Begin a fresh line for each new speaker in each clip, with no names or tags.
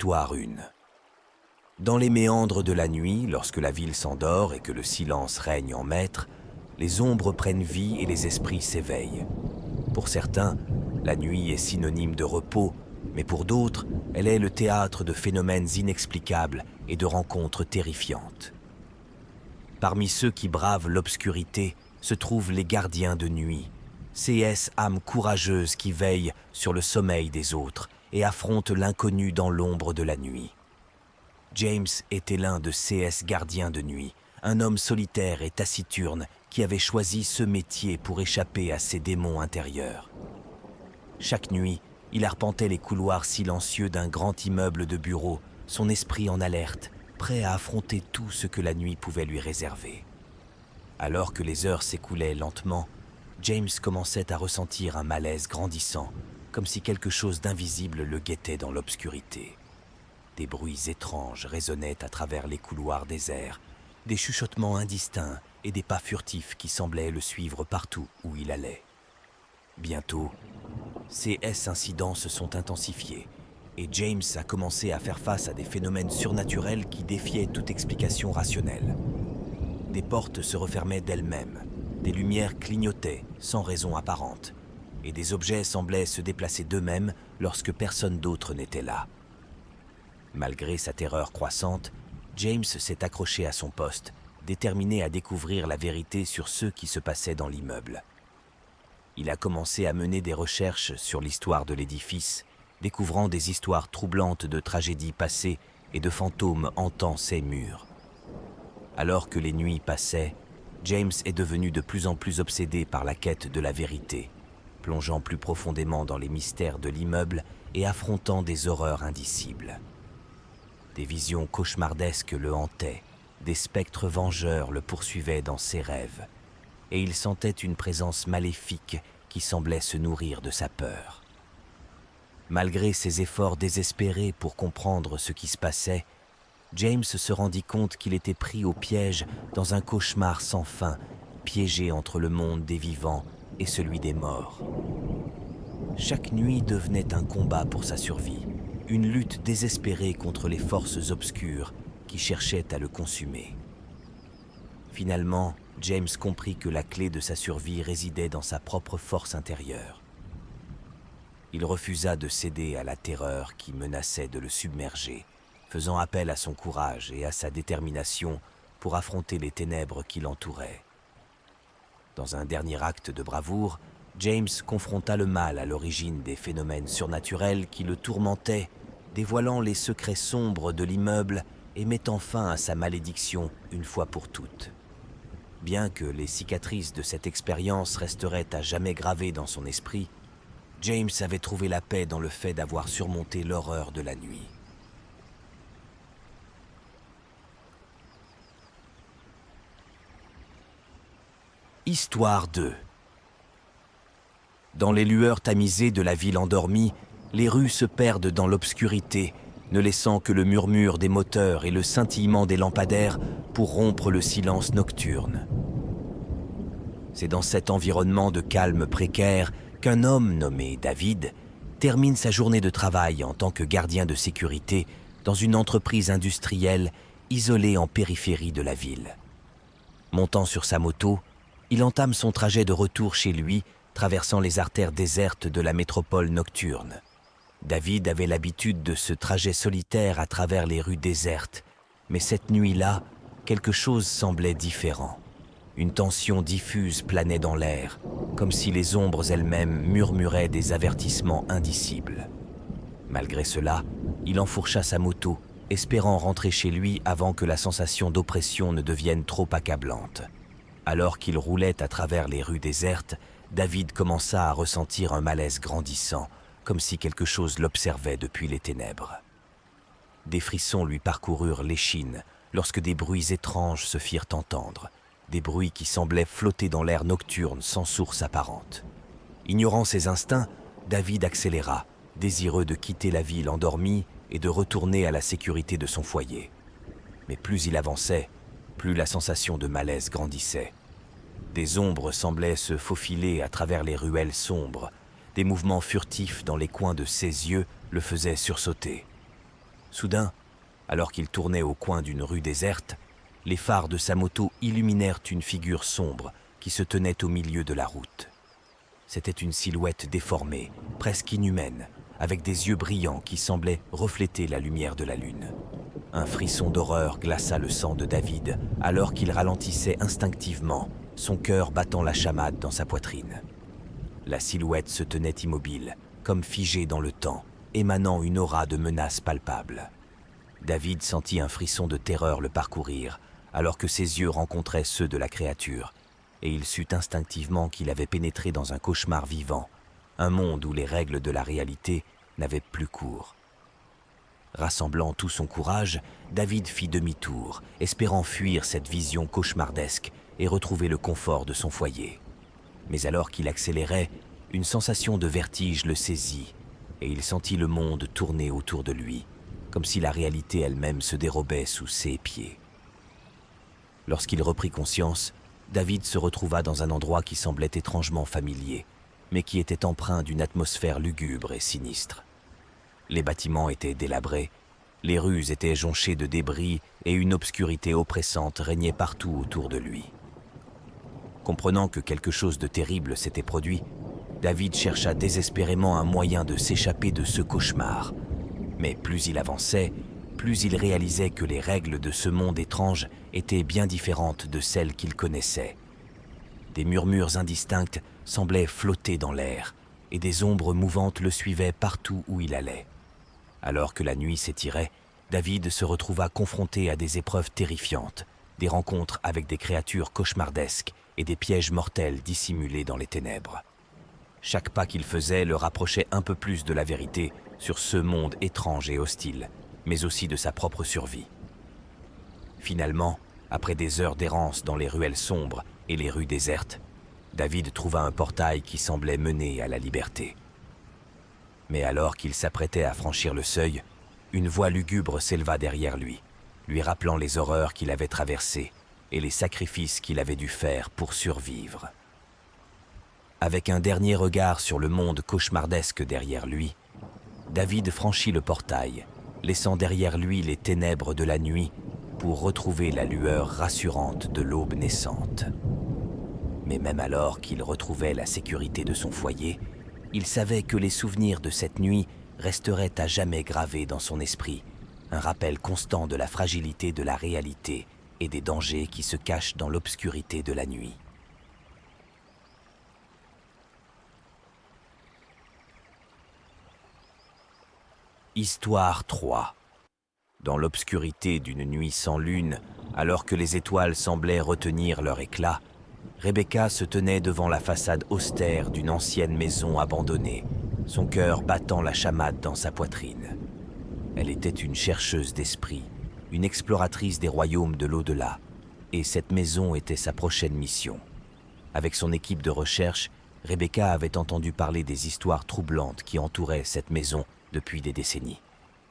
Histoire 1. Dans les méandres de la nuit, lorsque la ville s'endort et que le silence règne en maître, les ombres prennent vie et les esprits s'éveillent. Pour certains, la nuit est synonyme de repos, mais pour d'autres, elle est le théâtre de phénomènes inexplicables et de rencontres terrifiantes. Parmi ceux qui bravent l'obscurité se trouvent les gardiens de nuit, ces âmes courageuses qui veillent sur le sommeil des autres et affrontent l'inconnu dans l'ombre de la nuit. James était l'un de ces gardiens de nuit, un homme solitaire et taciturne qui avait choisi ce métier pour échapper à ses démons intérieurs. Chaque nuit, il arpentait les couloirs silencieux d'un grand immeuble de bureaux, son esprit en alerte, prêt à affronter tout ce que la nuit pouvait lui réserver. Alors que les heures s'écoulaient lentement, James commençait à ressentir un malaise grandissant, comme si quelque chose d'invisible le guettait dans l'obscurité. Des bruits étranges résonnaient à travers les couloirs déserts, des chuchotements indistincts et des pas furtifs qui semblaient le suivre partout où il allait. Bientôt, ces incidents se sont intensifiés et James a commencé à faire face à des phénomènes surnaturels qui défiaient toute explication rationnelle. Des portes se refermaient d'elles-mêmes, des lumières clignotaient sans raison apparente, et des objets semblaient se déplacer d'eux-mêmes lorsque personne d'autre n'était là. Malgré sa terreur croissante, James s'est accroché à son poste, déterminé à découvrir la vérité sur ce qui se passait dans l'immeuble. Il a commencé à mener des recherches sur l'histoire de l'édifice, découvrant des histoires troublantes de tragédies passées et de fantômes hantant ses murs. Alors que les nuits passaient, James est devenu de plus en plus obsédé par la quête de la vérité, plongeant plus profondément dans les mystères de l'immeuble et affrontant des horreurs indicibles. Des visions cauchemardesques le hantaient, des spectres vengeurs le poursuivaient dans ses rêves, et il sentait une présence maléfique qui semblait se nourrir de sa peur. Malgré ses efforts désespérés pour comprendre ce qui se passait, James se rendit compte qu'il était pris au piège dans un cauchemar sans fin, piégé entre le monde des vivants et celui des morts. Chaque nuit devenait un combat pour sa survie, une lutte désespérée contre les forces obscures qui cherchaient à le consumer. Finalement, James comprit que la clé de sa survie résidait dans sa propre force intérieure. Il refusa de céder à la terreur qui menaçait de le submerger, faisant appel à son courage et à sa détermination pour affronter les ténèbres qui l'entouraient. Dans un dernier acte de bravoure, James confronta le mal à l'origine des phénomènes surnaturels qui le tourmentaient, dévoilant les secrets sombres de l'immeuble et mettant fin à sa malédiction une fois pour toutes. Bien que les cicatrices de cette expérience resteraient à jamais gravées dans son esprit, James avait trouvé la paix dans le fait d'avoir surmonté l'horreur de la nuit. Histoire 2. Dans les lueurs tamisées de la ville endormie, les rues se perdent dans l'obscurité, ne laissant que le murmure des moteurs et le scintillement des lampadaires pour rompre le silence nocturne. C'est dans cet environnement de calme précaire qu'un homme nommé David termine sa journée de travail en tant que gardien de sécurité dans une entreprise industrielle isolée en périphérie de la ville. Montant sur sa moto, il entame son trajet de retour chez lui, traversant les artères désertes de la métropole nocturne. David avait l'habitude de ce trajet solitaire à travers les rues désertes, mais cette nuit-là, quelque chose semblait différent. Une tension diffuse planait dans l'air, comme si les ombres elles-mêmes murmuraient des avertissements indicibles. Malgré cela, il enfourcha sa moto, espérant rentrer chez lui avant que la sensation d'oppression ne devienne trop accablante. Alors qu'il roulait à travers les rues désertes, David commença à ressentir un malaise grandissant, comme si quelque chose l'observait depuis les ténèbres. Des frissons lui parcoururent l'échine lorsque des bruits étranges se firent entendre, des bruits qui semblaient flotter dans l'air nocturne sans source apparente. Ignorant ses instincts, David accéléra, désireux de quitter la ville endormie et de retourner à la sécurité de son foyer. Mais plus il avançait, plus la sensation de malaise grandissait. Des ombres semblaient se faufiler à travers les ruelles sombres. Des mouvements furtifs dans les coins de ses yeux le faisaient sursauter. Soudain, alors qu'il tournait au coin d'une rue déserte, les phares de sa moto illuminèrent une figure sombre qui se tenait au milieu de la route. C'était une silhouette déformée, presque inhumaine, avec des yeux brillants qui semblaient refléter la lumière de la lune. Un frisson d'horreur glaça le sang de David alors qu'il ralentissait instinctivement, son cœur battant la chamade dans sa poitrine. La silhouette se tenait immobile, comme figée dans le temps, émanant une aura de menace palpable. David sentit un frisson de terreur le parcourir, alors que ses yeux rencontraient ceux de la créature, et il sut instinctivement qu'il avait pénétré dans un cauchemar vivant, un monde où les règles de la réalité n'avaient plus cours. Rassemblant tout son courage, David fit demi-tour, espérant fuir cette vision cauchemardesque et retrouver le confort de son foyer. Mais alors qu'il accélérait, une sensation de vertige le saisit, et il sentit le monde tourner autour de lui, comme si la réalité elle-même se dérobait sous ses pieds. Lorsqu'il reprit conscience, David se retrouva dans un endroit qui semblait étrangement familier, mais qui était empreint d'une atmosphère lugubre et sinistre. Les bâtiments étaient délabrés, les rues étaient jonchées de débris et une obscurité oppressante régnait partout autour de lui. Comprenant que quelque chose de terrible s'était produit, David chercha désespérément un moyen de s'échapper de ce cauchemar. Mais plus il avançait, plus il réalisait que les règles de ce monde étrange étaient bien différentes de celles qu'il connaissait. Des murmures indistincts semblaient flotter dans l'air, et des ombres mouvantes le suivaient partout où il allait. Alors que la nuit s'étirait, David se retrouva confronté à des épreuves terrifiantes, des rencontres avec des créatures cauchemardesques et des pièges mortels dissimulés dans les ténèbres. Chaque pas qu'il faisait le rapprochait un peu plus de la vérité sur ce monde étrange et hostile, mais aussi de sa propre survie. Finalement, après des heures d'errance dans les ruelles sombres et les rues désertes, David trouva un portail qui semblait mener à la liberté. Mais alors qu'il s'apprêtait à franchir le seuil, une voix lugubre s'éleva derrière lui, lui rappelant les horreurs qu'il avait traversées et les sacrifices qu'il avait dû faire pour survivre. Avec un dernier regard sur le monde cauchemardesque derrière lui, David franchit le portail, laissant derrière lui les ténèbres de la nuit pour retrouver la lueur rassurante de l'aube naissante. Mais même alors qu'il retrouvait la sécurité de son foyer, il savait que les souvenirs de cette nuit resteraient à jamais gravés dans son esprit, un rappel constant de la fragilité de la réalité et des dangers qui se cachent dans l'obscurité de la nuit. Histoire 3. Dans l'obscurité d'une nuit sans lune, alors que les étoiles semblaient retenir leur éclat, Rebecca se tenait devant la façade austère d'une ancienne maison abandonnée, son cœur battant la chamade dans sa poitrine. Elle était une chercheuse d'esprit, une exploratrice des royaumes de l'au-delà, et cette maison était sa prochaine mission. Avec son équipe de recherche, Rebecca avait entendu parler des histoires troublantes qui entouraient cette maison depuis des décennies.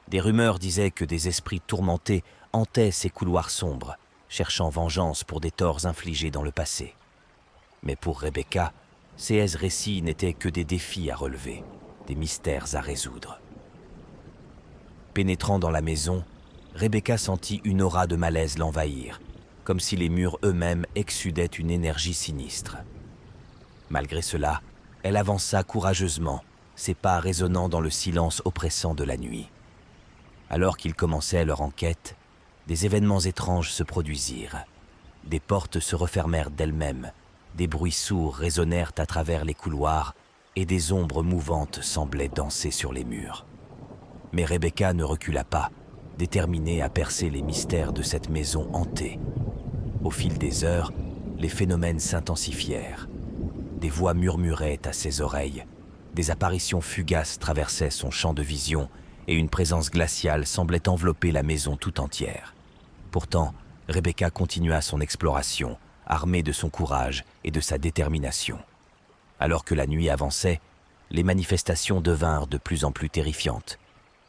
Des rumeurs disaient que des esprits tourmentés hantaient ces couloirs sombres, cherchant vengeance pour des torts infligés dans le passé. Mais pour Rebecca, ces récits n'étaient que des défis à relever, des mystères à résoudre. Pénétrant dans la maison, Rebecca sentit une aura de malaise l'envahir, comme si les murs eux-mêmes exsudaient une énergie sinistre. Malgré cela, elle avança courageusement, ses pas résonnant dans le silence oppressant de la nuit. Alors qu'ils commençaient leur enquête, des événements étranges se produisirent. Des portes se refermèrent d'elles-mêmes, des bruits sourds résonnèrent à travers les couloirs et des ombres mouvantes semblaient danser sur les murs. Mais Rebecca ne recula pas, déterminée à percer les mystères de cette maison hantée. Au fil des heures, les phénomènes s'intensifièrent. Des voix murmuraient à ses oreilles, des apparitions fugaces traversaient son champ de vision et une présence glaciale semblait envelopper la maison tout entière. Pourtant, Rebecca continua son exploration, armée de son courage et de sa détermination. Alors que la nuit avançait, les manifestations devinrent de plus en plus terrifiantes.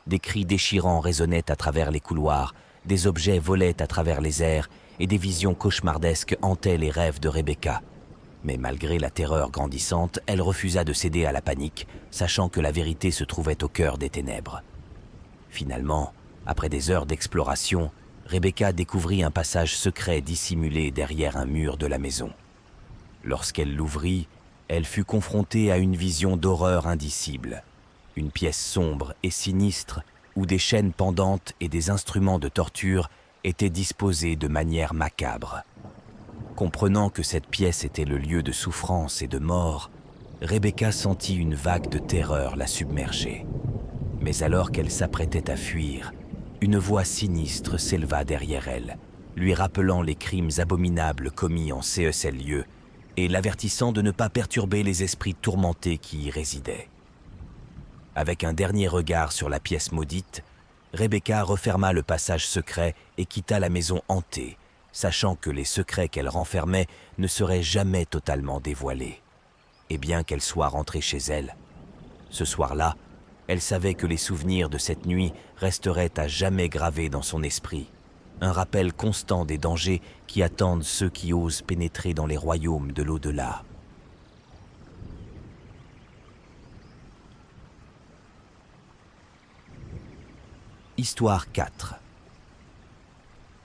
Des cris déchirants résonnaient à travers les couloirs, des objets volaient à travers les airs et des visions cauchemardesques hantaient les rêves de Rebecca. Mais malgré la terreur grandissante, elle refusa de céder à la panique, sachant que la vérité se trouvait au cœur des ténèbres. Finalement, Après des heures d'exploration, Rebecca découvrit un passage secret dissimulé derrière un mur de la maison. Lorsqu'elle l'ouvrit, elle fut confrontée à une vision d'horreur indicible. Une pièce sombre et sinistre où des chaînes pendantes et des instruments de torture étaient disposés de manière macabre. Comprenant que cette pièce était le lieu de souffrance et de mort, Rebecca sentit une vague de terreur la submerger. Mais alors qu'elle s'apprêtait à fuir, une voix sinistre s'éleva derrière elle, lui rappelant les crimes abominables commis en ces lieux et l'avertissant de ne pas perturber les esprits tourmentés qui y résidaient. Avec un dernier regard sur la pièce maudite, Rebecca referma le passage secret et quitta la maison hantée, sachant que les secrets qu'elle renfermait ne seraient jamais totalement dévoilés. Et bien qu'elle soit rentrée chez elle, ce soir-là, elle savait que les souvenirs de cette nuit resteraient à jamais gravés dans son esprit, un rappel constant des dangers qui attendent ceux qui osent pénétrer dans les royaumes de l'au-delà. Histoire 4.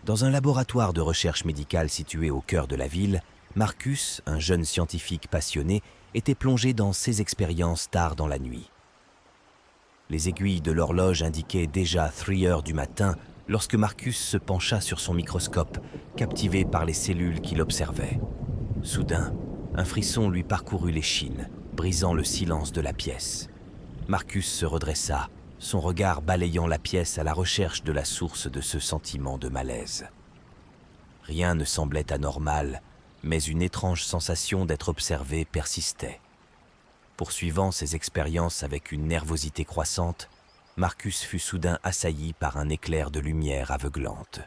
Dans un laboratoire de recherche médicale situé au cœur de la ville, Marcus, un jeune scientifique passionné, était plongé dans ses expériences tard dans la nuit. Les aiguilles de l'horloge indiquaient déjà 3 heures du matin lorsque Marcus se pencha sur son microscope, captivé par les cellules qu'il observait. Soudain, un frisson lui parcourut l'échine, brisant le silence de la pièce. Marcus se redressa, son regard balayant la pièce à la recherche de la source de ce sentiment de malaise. Rien ne semblait anormal, mais une étrange sensation d'être observé persistait. Poursuivant ses expériences avec une nervosité croissante, Marcus fut soudain assailli par un éclair de lumière aveuglante.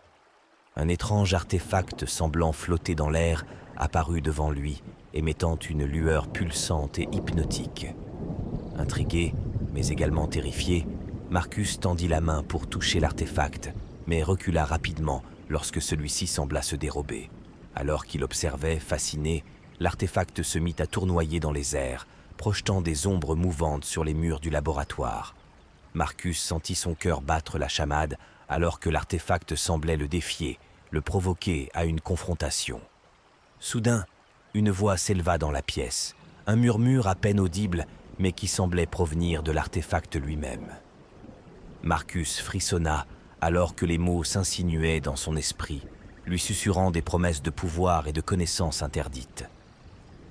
Un étrange artefact semblant flotter dans l'air apparut devant lui, émettant une lueur pulsante et hypnotique. Intrigué, mais également terrifié, Marcus tendit la main pour toucher l'artefact, mais recula rapidement lorsque celui-ci sembla se dérober. Alors qu'il observait, fasciné, l'artefact se mit à tournoyer dans les airs, projetant des ombres mouvantes sur les murs du laboratoire. Marcus sentit son cœur battre la chamade alors que l'artefact semblait le défier, le provoquer à une confrontation. Soudain, une voix s'éleva dans la pièce, un murmure à peine audible mais qui semblait provenir de l'artefact lui-même. Marcus frissonna alors que les mots s'insinuaient dans son esprit, lui susurrant des promesses de pouvoir et de connaissances interdites.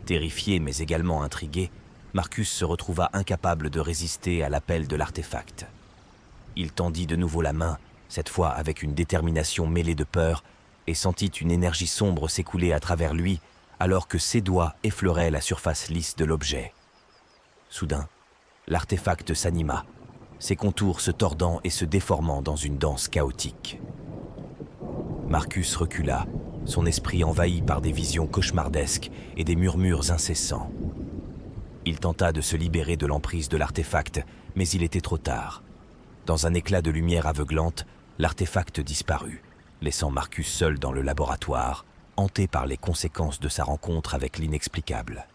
Terrifié mais également intrigué, Marcus se retrouva incapable de résister à l'appel de l'artefact. Il tendit de nouveau la main, cette fois avec une détermination mêlée de peur, et sentit une énergie sombre s'écouler à travers lui alors que ses doigts effleuraient la surface lisse de l'objet. Soudain, l'artefact s'anima, ses contours se tordant et se déformant dans une danse chaotique. Marcus recula, son esprit envahi par des visions cauchemardesques et des murmures incessants. Il tenta de se libérer de l'emprise de l'artefact, mais il était trop tard. Dans un éclat de lumière aveuglante, l'artefact disparut, laissant Marcus seul dans le laboratoire, hanté par les conséquences de sa rencontre avec l'inexplicable.